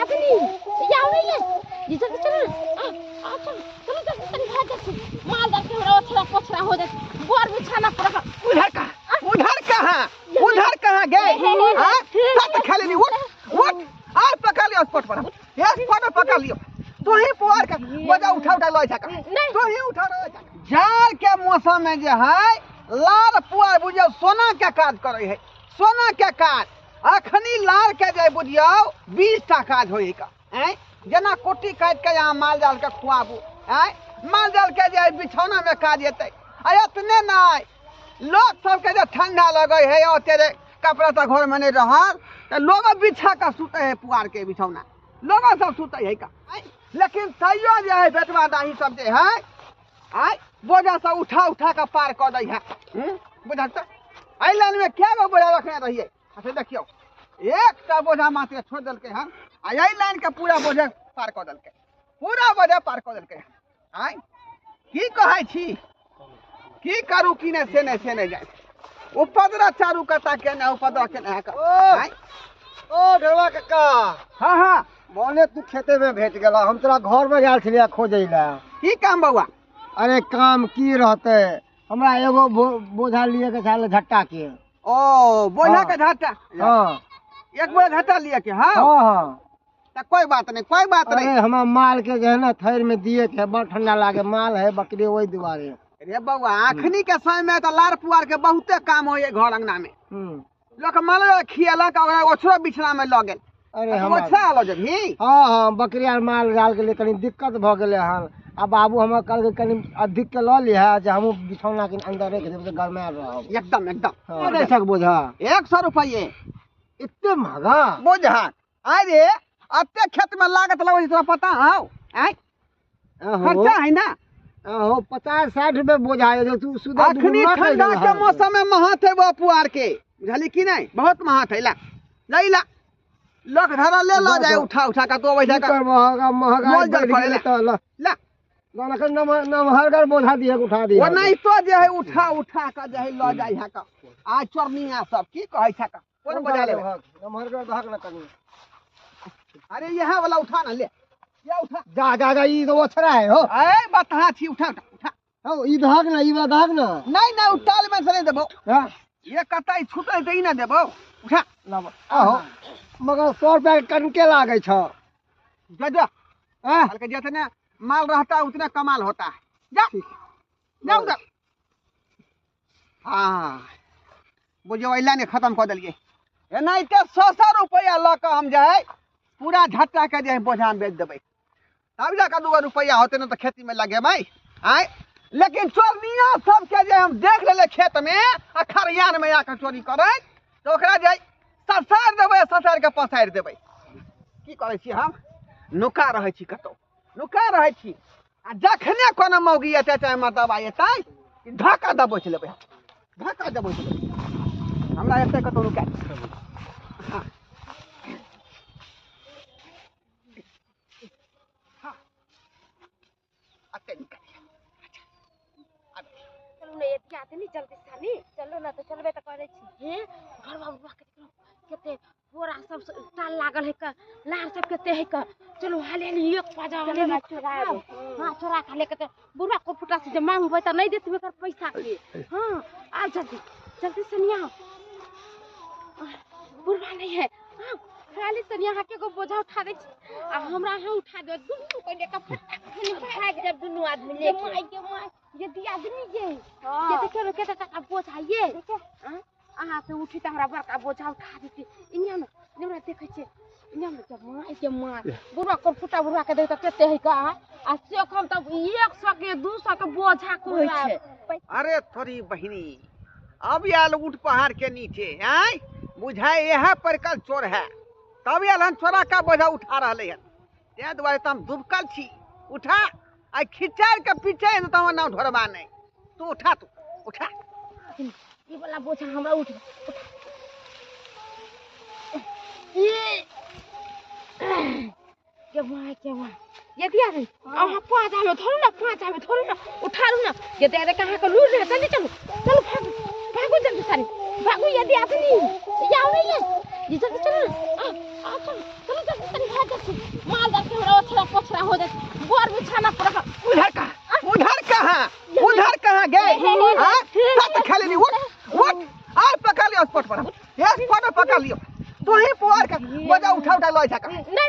आते नहीं ये आओ नहीं ये जल्दी चलो आ चलो चलो जल्दी तनी भाग जा माल दर के हमरा ओछरा पोछरा हो जाए गोर बिछाना पड़ेगा उधर कहाँ गए हां सब खा लेनी उठ और पकड़ लियो स्पॉट पर ये स्पॉट पर पकड़ लियो तो ही पुआर का बोझा उठा लो ऐसा तो ही उठा जाड़ के मौसम में जे है लाल पुआर बुझियो सोना के काज करे है सोना के काज अखनी लाल के जे बुझियो 20 टा काज होई का हैं जना कोटी काट के यहाँ माल जाल के खुआबू हैं माल जाल के जे बिछौना में काज हेतै आ इतने नहीं लोग सब के जे ठंडा लगे है और तेरे कपड़ा तो घर में नहीं रहल तो लोग बिछा के सुते है पुआर के बिछौना लोग सब सुते है का लेकिन तैयो जे है बेटवा दाही सब जे है आई बोझा से उठा के पार कर दै है बुझत आई लाइन में क्या गो बोझा रखने रहिए अच्छा देखियो एक टा बोझा मात्र छोड़ दल के हम आई लाइन के पूरा बोझा पार कर दल के पूरा बोझा पार कर दल के आई की कहै छी की करू की ने से नहीं जाए उपद्रा चारू कता के ना उपद्रा के ना का आई ओ ढेवा काका हां हां मोने तू खेते में भेट गेला हम तोरा घर में गेल छलिया खोजैला की काम बउआ अरे काम की रहते हमरा एगो बोझा लिए के छाले झट्टा के ओ बोझा के झट्टा हां एक बोझा झट्टा लिए के हां हां त कोई बात नहीं हम माल के जो है ना थैर में दिए के बड़ ठंडा लागे माल है बकरी वही दुआरे रे बउआ अखनी के समय में तो लार पुआर के बहुते काम होए घर अंगना में लोग माल खियाला का ओछरो बिछना में ल गेल अरे हम ओछा आलो जब ही हां बकरी आर माल जाल के लिए कनी दिक्कत भ गेले हन आ बाबू हमर कल के कनी अधिक के ल लिया जे हम बिछौना के अंदर रख देब घर में रहब एकदम अरे सक बोझा 100 रुपये इतने महंगा बोझा अरे अत्ते खेत में लागत लगो तोरा पता हौ आई खर्चा है ना हो 50-60 रुपए बोझा है जो तू सुधा अखनी ठंडा के मौसम में महत है वो पुआर के बुझली की नहीं बहुत महत है ला लैला लोग धरा ले ला जाए उठा का तो वैसा का महंगा तो ला नमहर बोझा दिए उठा दिए वो नहीं तो जे है उठा का जे है ल जाए है का आज चरनिया सब की कहै छै का कोन बोझा ले नमहर भाग न करू अरे यहाँ वाला उठा ना ले ये उठा जा ई तो ओछरा है हो ए बता छी उठा हो ई भाग ना ई वाला भाग ना नहीं उताल में से नहीं देबो हां ये कतई छूटे दे ना देबो उठा लाबो आहो मगर 100 रुपया कनके लागे छ जा हल्का जितना माल रहता है उतना कमाल होता है जा उधर हाँ बुझो अला ने खत्म कर दिलिए नहीं तो 100 रुपया ला के हम जाए पूरा झट्टा के जे बोझा में बेच देबै तब जाकर 2 रुपया होते ना तो खेती में लगे भाई आए लेकिन चोरनिया सब के जे हम देख ले खेत में आ खरियान में आकर चोरी करे तो ओकरा जे ससार के पसार देबै की करे छी हम नुका रहे छी कतो नुका रहे छी आ जखने कोनो मौगी एते चाहे मतलब एतै धक्का दबोच लेबै धक्का दबोच लेबै हमरा एते कतो नुका हां आते नहीं चलते सानी चलो ना तो चलबे तो करे छी हे घर बाबू केते पूरा सब टाल लागल है का लार सब केते है का चलो हाले एक पाजा हाले चोरा हां चोरा खा लेके बुढ़ा को फुटा से मांगबे त नहीं देतबे कर पैसा के हां आ जल्दी सनिया बुढ़ा नहीं है हां खाली सनिया हाके को बोझा उठा दे आ हमरा हां उठा दे दुनु को लेके फटा भाग जब दुनु आदमी लेके के माय ये दिया आदमी ये देखे लो केटा का बोझा ये हां आहा से उठी त हमरा बड़का बोझा उठा देती इन्या में हमरा देखे छे इन्या में जब माय बुढ़ा को फुटा बुढ़ा के दे त केते है का आ से कम तब 100 के 200 के बोझा को होय छे अरे थोड़ी बहिनी अब याल उठ पहाड़ के नीचे हैं बुझाए यह पर कल चोर है तब याल हम चोरा का बोझा उठा रहले है ते दुआरे तम दुबकल छी उठा आ खिचार के पीछे न तम ना ढोरबा नहीं तू उठा ये वाला बोझा हमरा उठ ये के माय ये दिया रे अब पाजा में थोड़ी ना उठा लू ना ये दे कहां का लूट है चलो भागो जल्दी सारी भागो ये दिया नहीं ये आओ नहीं है ये जल्दी चलो आ चलो जल्दी तनी भाग माल दे के हमरा ओछरा पोछरा हो जाए गोर बिछाना पड़ा उधर कहाँ गए हां सब खा लेनी उठ और पकड़ लियो स्पॉट पर ये स्पॉट पर पकड़ लियो तो ही पुआर का बजा उठा लय सका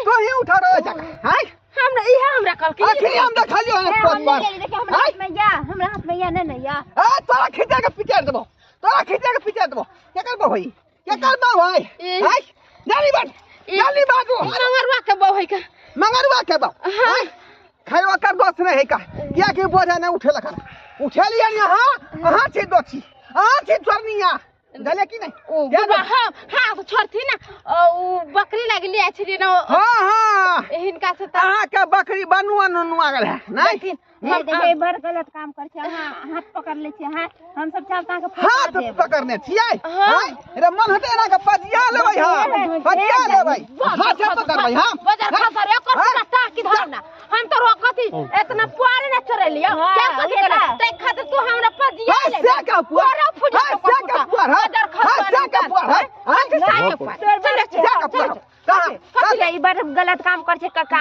तो ही उठा रहे सका हां हमरा कल के आखिर हम देखा लियो स्पॉट पर देखे हमरा हाथ में या नहीं या तोरा खींचे के पीछे देबो क्या करबो भाई हां जाली बाबू मंगरवा के बा हां खैरवा कर दोस्त नहीं है का क्या के बोझा न उठे लखा उठे लिया हां से दोछी छे चोरनिया गले की नहीं हां तो छोरथी ना उ बकरी लागली आ छी ना हां हिनका से अहाँ के बकरी बनुआ नुआ गल है नहीं देखे बड़ गलत काम कर छे हाथ पकड़ ले छे हां हम सब चाहता के हाथ पकड़ने छियै हां रे मन हटे ना के पजिया लेबै हां पजिया लेबै हाथ पकड़बै हां बाजार खसर एक का की धरना हम तो रोकती इतना पुआर न चोरे लियो क्या करेला तै खातिर तू हमरा पजिया ले से का पुआर से का पुआर बाजार खसर से का पुआर हां से का पुआर कथि ई बार गलत काम कर छे काका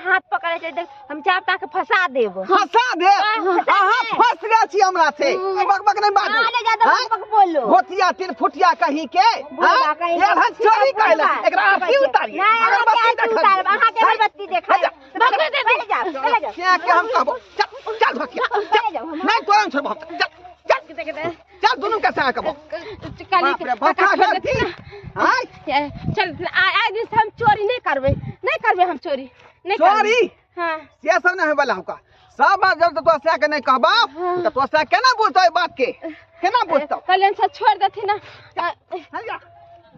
हाथ पकड़े छे हम चाहता के फंसा देब फंसा दे अहाँ फंस गए छी हमरा से बकबक नहीं बात आने ज्यादा बकबक बोलो होतिया तीन फुटिया कहीं के ये हम चोरी कैला एकरा आरती उतारी अगरबत्ती उतार अहाँ के अगरबत्ती देखा भगवे दे चले जा क्या के हम कहबो चल भकिया नहीं तो हम छोड़बो चल दोनों के साथ कहबो काली के हां चल आज दिन हम चोरी नहीं करबे हम चोरी हां ये सब नहीं वाला हमका सब जब तो से के नहीं कहबा तो तो से केना बोलतो ई बात के केना बोलतो कल्याण से छोड़ देथि ना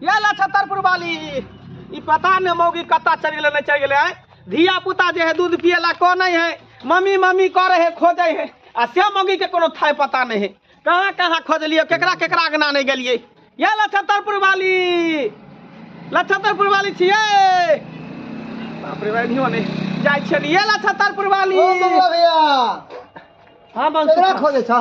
ये ला छतरपुर वाली ई पता न मौगी कत्ता चल गेले नहीं चल गेले है धिया पुता जे है दूध पिएला को नहीं है मम्मी करे है खोजे है आ से मौगी के कोनो थाय पता नहीं है कहां खोजलिए केकरा अगना नहीं गेलिए ये ला छतरपुर वाली छिए बाप रे नहीं होने जाय छलिए ला छतरपुर वाली ओ बबुआ भैया हां केकरा खोजे छ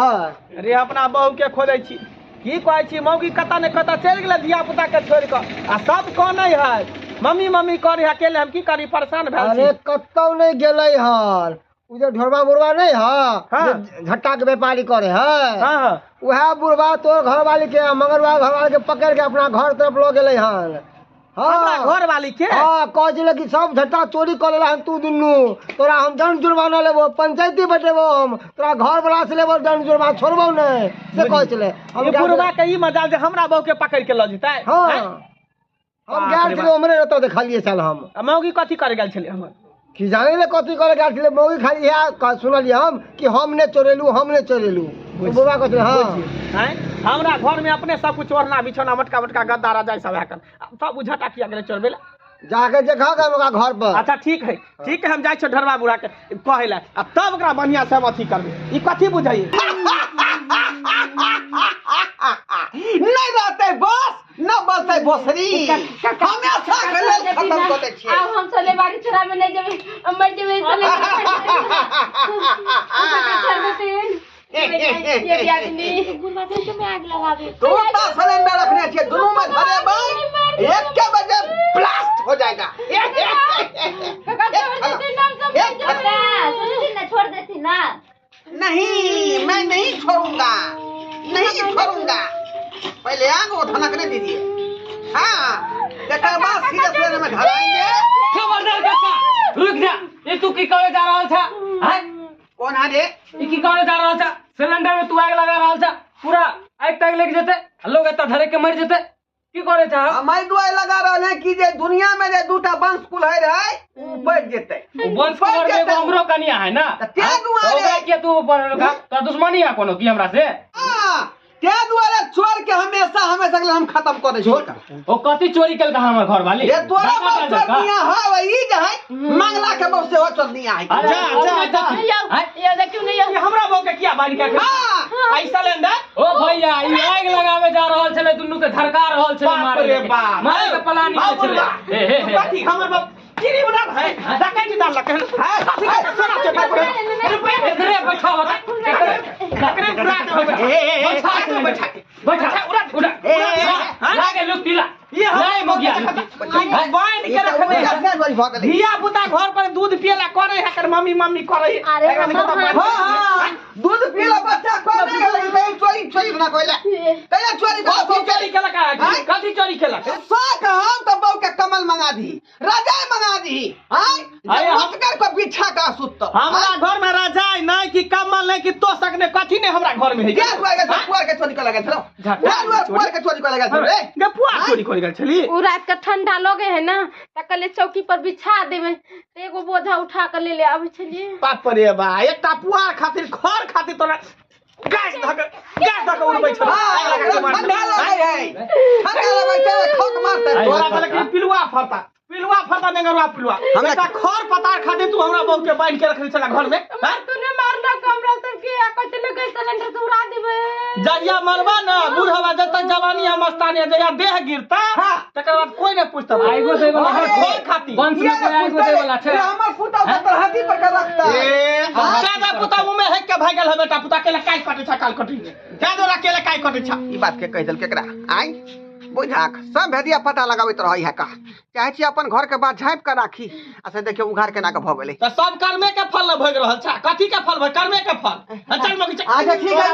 अरे अपना बहू के खोजे छी की कहै छी मौगी कता ने कता चल गेले धिया पुता के छोड़ के आ सब को नहीं है मम्मी करे अकेले हम की करी परेशान भेल छी अरे कतौ नहीं गेलै हन उ जे ढोरबा बुढ़वा नहीं है झट्टा के व्यापारी करे है हां वह बुढ़वा तोर घर वाली के मगरवा घर वाली के पकड़ के अपना घर तरफ लो गेलै हन हमरा घर वाली के कह दिले कि सब झट्टा चोरी कर लेला तू दुन्नू तोरा हम दंड जुर्माना लेबो पंचायती बैठेबो हम तोरा घर वाला से लेबो दंड जुर्माना छोड़बो नहीं से कह चले हम बुढ़वा के ई मजाल जे हमरा बहू के पकड़ के ल जतै हां हम गेल छले हमरे रहतो देखलिए चल हम मौगी कथि करे गेल छले हमर कि जाने ले कथि करे गेल छले मौगी खाली है सुनलिए हम कि हमने चोरेलू बुढ़वा कहते हां हैं हमरा घर में अपने सब कुछ ओढ़ना बिछौना मटका गद्दा रजाई सब है कर सब बुझटा किया गेले चोरबेला जाके देखा का घर पर अच्छा ठीक है हम जाय छ ढरवा बुढ़ा के कहला अब तब ओकरा बढ़िया से अथी करबे ई कथि बुझाई नहीं रहते बस न बोलते भोसरी हमेशा गले खत्म कर दे छी अब हम चले बाड़ी चरा में नहीं जेबे मर जेबे चले ये आदमी गुलबाते से में आग लगावे तो सिलेंडर रखने चाहिए दोनों में धरे भाई 1 के बजे ब्लास्ट हो जाएगा छोड़ देती ना नहीं मैं नहीं छोड़ूंगा पहले आग उठाना करने दीजिए हाँ देखा बात सीरियस लेने में धराएंगे खबरदार काका रुक जा ये तू की करे जा रहल था हैं कौन है रे ई की करे जा रहल था सिलेंडर में तू आग लगा रहल था पूरा आग तक लग जते लोग एत धरे के मर जते की करे था हमारी दुआई लगा रहल है कि जे दुनिया में जे दूटा वंश कुल है रहे उ बैठ जेते वंश कुल में एगो हमरो कनिया है ना ते दुआरे ओकरा के तू ऊपर लगा तो दुश्मनी है कोनो की हमरा से हां ते दुआरे चोर के हमेशा के लिए हम खत्म कर दे छी ओ कथि चोरी कल का हमर घर वाली ये तोरा चोरनिया है वही जे है मंगला के बहुत से हो चोरनिया है जा ये देखियो नहीं ये हमरा बो के किया बारी के हां ऐसा लेंदा ओ भैया ई आग लगावे जा रहल छले दुन्नू के धरका रहल छले मारे के प्लानिंग छले हे कथि हमर बाप गिरी बना है डकै जी डाल लके है कथि सोना चोरी करे एकरे बैठाओ एकरे बैठा उड़ा लागे लोग तिला ये नहीं मोगिया बांध के रखने है धिया पुता घर पर दूध पियला करे है कर मम्मी मम्मी करे अरे हां दूध पीला बच्चा को नहीं गेलै चोरी चोरी ना कोइला कहिया चोरी चोरी केला का कथी चोरी केला साक हम तो बहू के कमल मंगा दी रजाई मंगा दी हां हम कर को बिछा का सुत हमरा घर में रजाई नहीं कि कमल नहीं कि तो सकने कथी ने हमरा घर में है क्या पुआर के चोरी कर लगा चलो पुआर के चोरी कर लगा चलो रे गे पुआर चोरी कर गेल छली उ रात का ठंडा लगे है ना त कले चौकी पर बिछा देवे त एगो बोझा उठा के ले आवे छलिए बाप रे बा एकटा पुआर खातिर खर खातिर तोरा गैस धक उड़बै छ ठंडा लगे है ठंडा लगे छै खौत मारता तोरा पहले कि पिलुआ फरता नेगरवा पिलुआ हमरा खर पतार खातिर तू हमरा बहु के बांध के रखले छला घर में तूने मारना कमरा सब के कहते लगे सिलेंडर से उड़ा देबे जहिया मरबा ना बुढ़वा जब तक जवानी हम मस्तानी जहिया देह गिरता तकर बाद कोई नहीं पूछता आइगो दे वाला खर खातिर वंश में कोई आइगो दे वाला छै हमर पुता तर हाथी पर कर रखता ज्यादा पुता मुंह में है के भागल है बेटा पुता के काई कटे छ काल कटी ज्यादा अकेले काई कटे छ ई बात के कह दल केकरा आई बुझाक सब भेदिया पता लगाबैत रहई है का चाहे छी अपन घर के बात झाँप के राखी आ से देखियो उघार केना के भ गेलै त सब कर्मे के फल न भग रहल छ कथी के फल भग कर्मे के फल चल मगी अच्छा ठीक है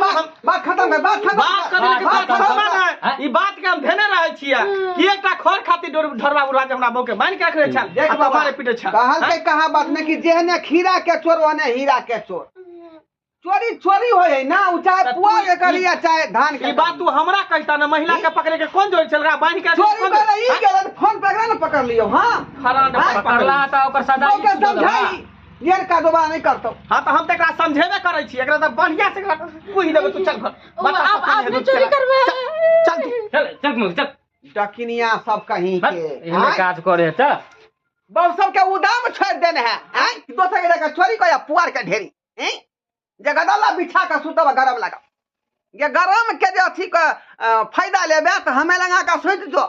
बात खत्म है बात करे के बात खत्म है ई बात के हम धेने रहै छियै कि एकटा खर खातिर ढरवा बुढ़ा जे हमरा बौ के बांध के रखले छ देख मारे पीटे छ कहल के कहा बात में कि जेहने खीरा के चोर ओने हीरा के चोर चोरी चोरी हो है ना चाहे पुआ के करिया चाहे धान के ई बात तू हमरा कहता ना महिला के पकड़े के कौन जोर चल रहा बांध के चोरी करे ई गेल फोन पकड़ा ना पकड़ लियो हां खरान पकड़ला त ओकर सजा ओके समझाई यार का दोबारा नहीं करतो हां त हम त एकरा समझेबे करै छी एकरा त बढ़िया से पूछ देबे तू चल घर बता आप चोरी करबे चल चल मुझ चल डकिनिया सब कहीं के इने काज करे त बहु सब के उदाम छोड़ देने है दोसर के जगह चोरी को या पुआर के ढेरी हैं जगदल्ला बिछा के सुतब गरम लगा ये गरम के जे अथी के फायदा लेबे त हमें लगा के सुत जो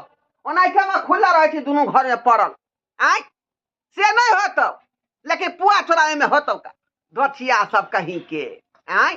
ओनाइठे में खुला रहे छी दोनों घर में पड़ल आई से नहीं होत लेकिन पुआ चोराए में होतो का दोठिया सब कहीं के आई